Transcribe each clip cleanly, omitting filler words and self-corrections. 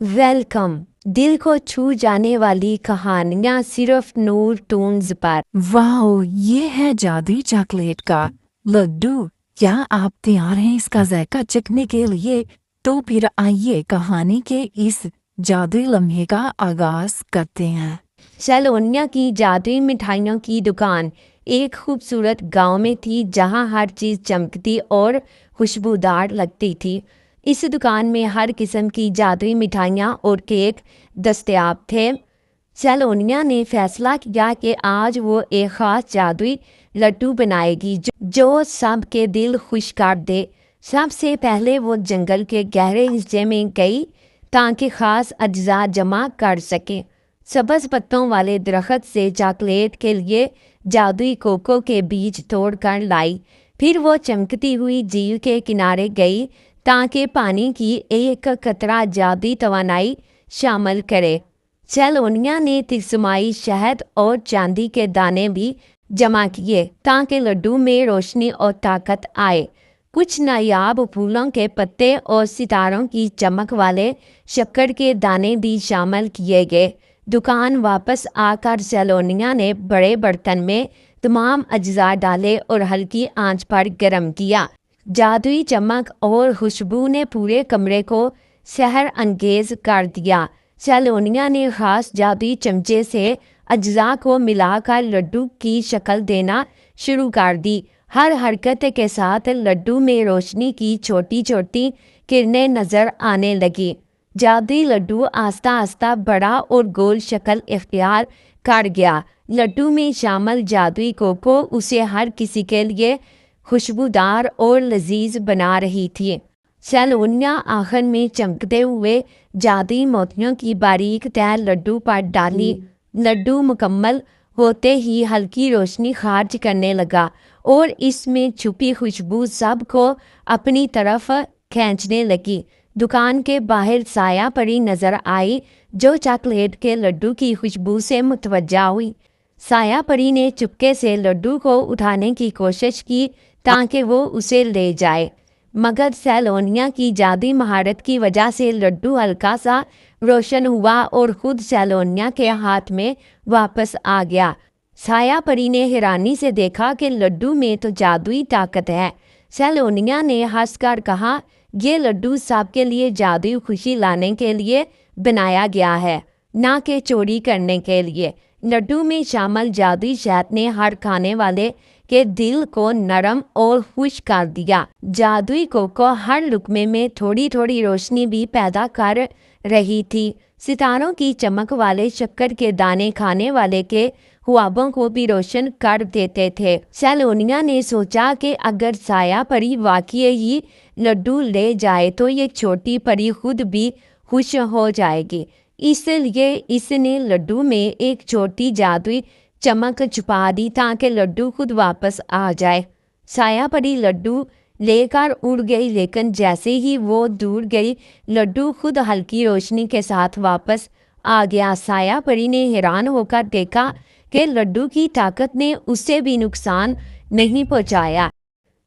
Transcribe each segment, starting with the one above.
Welcome. दिल को छू जाने वाली कहानियाँ सिर्फ नूर टून्स पर। वाओ, ये है जादुई चॉकलेट का लड्डू। क्या आप तैयार हैं इसका जायका चखने के लिए? तो फिर आइए कहानी के इस जादुई लम्हे का आगाज करते हैं। सलोनिया की जादुई मिठाइयों की दुकान एक खूबसूरत गांव में थी जहां हर चीज़ चमकती और खुशबूदार लगती थी। इस दुकान में हर किस्म की जादुई मिठाइयाँ और केक दस्तयाब थे। सलोनिया ने फैसला किया कि आज वो एक ख़ास जादुई लड्डू बनाएगी जो सबके दिल खुश कर दे। सबसे पहले वो जंगल के गहरे हिस्से में गई ताकि ख़ास अज्जा जमा कर सके। सब्ज़ पत्तों वाले दरख्त से चॉकलेट के लिए जादुई कोको के बीज तोड़ कर लाई। फिर वो चमकती हुई झील के किनारे गई ताकि पानी की एक कतरा जादुई तवानाई शामिल करे। सलोनिया ने तिरसमाई शहद और चांदी के दाने भी जमा किए ताकि लड्डू में रोशनी और ताकत आए। कुछ नायाब फूलों के पत्ते और सितारों की चमक वाले शक्कर के दाने भी शामिल किए गए। दुकान वापस आकर सलोनिया ने बड़े बर्तन में तमाम अज्जा डाले और हल्की आंच पर गर्म किया। जादुई चमक और खुशबू ने पूरे कमरे को सहर अंगेज कर दिया। सलोनिया ने खास जादुई चमचे से अज्जा को मिलाकर लड्डू की शक्ल देना शुरू कर दी। हर हरकत के साथ लड्डू में रोशनी की छोटी छोटी किरणें नजर आने लगी। जादुई लड्डू आस्ता आस्ता बड़ा और गोल शक्ल इख्तियार कर गया। लड्डू में शामिल जादुई कोको उसे हर किसी के लिए खुशबूदार और लजीज बना रही थी। सलोनिया आखिर में चमकते हुए जादुई मोतियों की बारीक तह लड्डू पर डाली। लड्डू मुकम्मल होते ही हल्की रोशनी खारिज करने लगा और इसमें छुपी खुशबू सबको अपनी तरफ खींचने लगी। दुकान के बाहर साया परी नजर आई जो चॉकलेट के लड्डू की खुशबू से मुतवज्जा हुई। साया परी ने चुपके से लड्डू को उठाने की कोशिश की ताकि वो उसे ले जाए, मगर सलोनिया की जादुई महारत की वजह से लड्डू हल्का सा रोशन हुआ और खुद सलोनिया के हाथ में वापस आ गया। साया परी ने हैरानी से देखा कि लड्डू में तो जादुई ताकत है। सलोनिया ने हंसकर कहा, ये लड्डू सबके लिए जादुई खुशी लाने के लिए बनाया गया है, ना कि चोरी करने के लिए। लड्डू में शामिल जादुई शहद ने हर खाने वाले के दिल को नरम और खुश कर दिया। जादुई कोको हर लुकमे में थोड़ी थोड़ी रोशनी भी पैदा कर रही थी। सितारों की चमक वाले शक्कर के दाने खाने वाले के ख्वाबों को भी रोशन कर देते थे। सलोनिया ने सोचा कि अगर साया परी वाकई ही लड्डू ले जाए तो ये छोटी परी खुद भी खुश हो जाएगी। इसलिए इसने लड्डू में एक छोटी जादुई चमक छुपा दी ताकि लड्डू खुद वापस आ जाए। साया परी लड्डू लेकर उड़ गई, लेकिन जैसे ही वो दूर गई लड्डू खुद हल्की रोशनी के साथ वापस आ गया। साया परी ने हैरान होकर देखा कि लड्डू की ताकत ने उससे भी नुकसान नहीं पहुंचाया।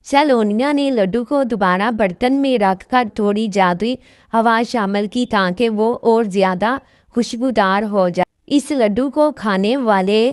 सलोनिया ने लड्डू को दोबारा बर्तन में रखकर थोड़ी जादुई हवा शामिल की ताकि वो और ज़्यादा खुशबूदार हो जाए। इस लड्डू को खाने वाले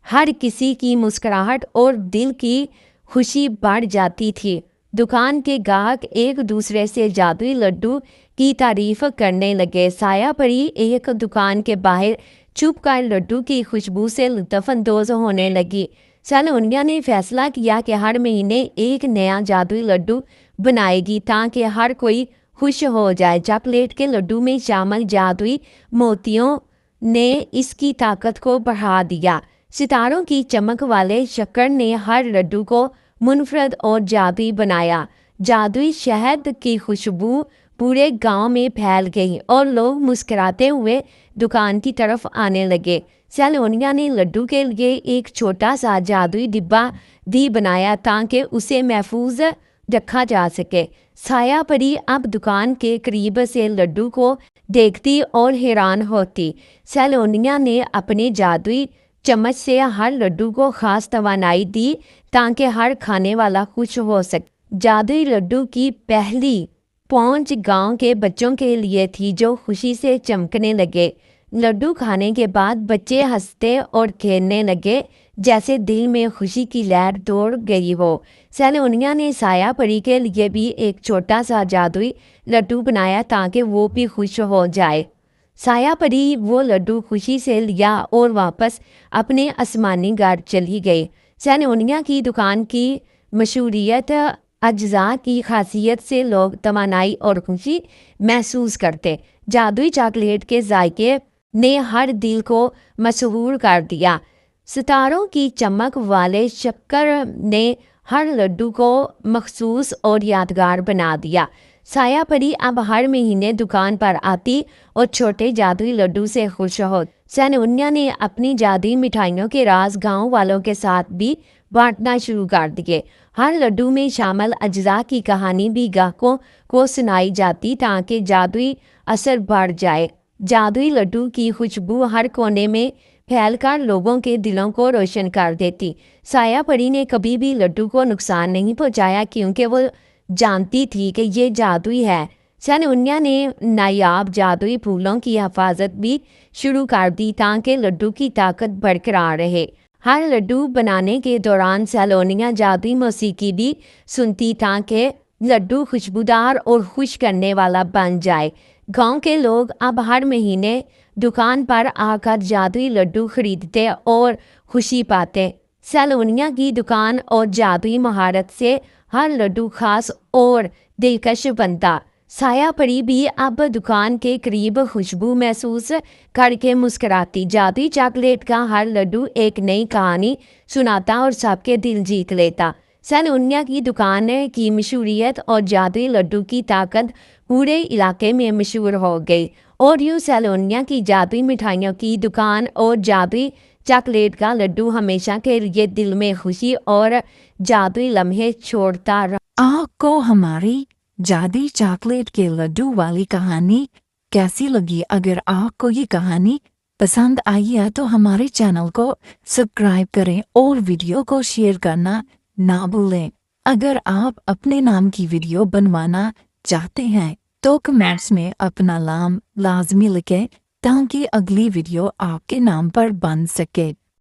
हर किसी की मुस्कुराहट और दिल की खुशी बढ़ जाती थी। दुकान के ग्राहक एक दूसरे से जादुई लड्डू की तारीफ करने लगे। साया परी एक दुकान के बाहर छुपकर लड्डू की खुशबू से लुत्फ़अंदोज होने लगी। सलोनिया ने फैसला किया कि हर महीने एक नया जादुई लड्डू बनाएगी ताकि हर कोई खुश हो जाए। चॉकलेट के लड्डू में शामिल जादुई मोतियों ने इसकी ताकत को बढ़ा दिया। सितारों की चमक वाले शक्कर ने हर लड्डू को मुनफरद और जादुई बनाया। जादुई शहद की खुशबू पूरे गांव में फैल गई और लोग मुस्कुराते हुए दुकान की तरफ आने लगे। सलोनिया ने लड्डू के लिए एक छोटा सा जादुई डिब्बा भी बनाया ताकि उसे महफूज रखा जा सके। साया परी अब दुकान के करीब से लड्डू को देखती और हैरान होती। सलोनिया ने अपने जादुई चम्मच से हर लड्डू को खास तवानाई दी ताकि हर खाने वाला खुश हो सके। जादुई लड्डू की पहली पहुंच गांव के बच्चों के लिए थी जो खुशी से चमकने लगे। लड्डू खाने के बाद बच्चे हंसते और खेलने लगे जैसे दिल में खुशी की लहर दौड़ गई हो। सैलोनिया ने साया परी के लिए भी एक छोटा सा जादुई लड्डू बनाया ताकि वो भी खुश हो जाए। साया परी वो लड्डू खुशी से लिया और वापस अपने आसमानी घर चली गई। सैलोनिया की दुकान की मशहूरियत अज्जा की खासियत से लोग तवानाई और खुशी महसूस करते। जादुई चॉकलेट के जायके ने हर दिल को मशहूर कर दिया। सितारों की चमक वाले शक्कर ने हर लड्डू को मखसूस और यादगार बना दिया। साया परी अब हर महीने दुकान पर आती और छोटे जादुई लड्डू से खुश हो। सैलोनिया ने अपनी जादुई मिठाइयों के राज गांव वालों के साथ भी बांटना शुरू कर दिए। हर लड्डू में शामिल अज्जा की कहानी भी ग्राहकों को सुनाई जाती ताकि जादुई असर बढ़ जाए। जादुई लड्डू की खुशबू हर कोने में फैलकर लोगों के दिलों को रोशन कर देती। साया परी ने कभी भी लड्डू को नुकसान नहीं पहुंचाया क्योंकि वो जानती थी कि ये जादुई है। सैलोनिया ने नायाब जादुई फूलों की हिफाजत भी शुरू कर दी ताकि लड्डू की ताकत बरकरार रहे। हर लड्डू बनाने के दौरान सैलोनिया जादुई मौसीकी भी सुनती ताकि लड्डू खुशबूदार और खुश करने वाला बन जाए। गांव के लोग अब हर महीने दुकान पर आकर जादुई लड्डू खरीदते और खुशी पाते। सैलोनिया की दुकान और जादुई महारत से हर लड्डू खास और दिलकश बनता। साया परी भी अब दुकान के करीब खुशबू महसूस करके मुस्कुराती। जादुई चॉकलेट का हर लड्डू एक नई कहानी सुनाता और सबके दिल जीत लेता। सैलोनिया की दुकान की मशहूरियत और जादुई लड्डू की ताकत पूरे इलाके में मशहूर हो गई और यूँ सैलोनिया की जादुई मिठाइयों की दुकान और जादुई चॉकलेट का लड्डू हमेशा के लिए दिल में खुशी और जादुई लम्हे छोड़ता रहा। आपको हमारी जादुई चॉकलेट के लड्डू वाली कहानी कैसी लगी? अगर आपको ये कहानी पसंद आई है तो हमारे चैनल को सब्सक्राइब करें और वीडियो को शेयर करना ना भूलें। अगर आप अपने नाम की वीडियो बनवाना चाहते हैं तो कमेंट्स में अपना नाम लाजमी लिखें ताकि अगली वीडियो आपके नाम पर बन सके।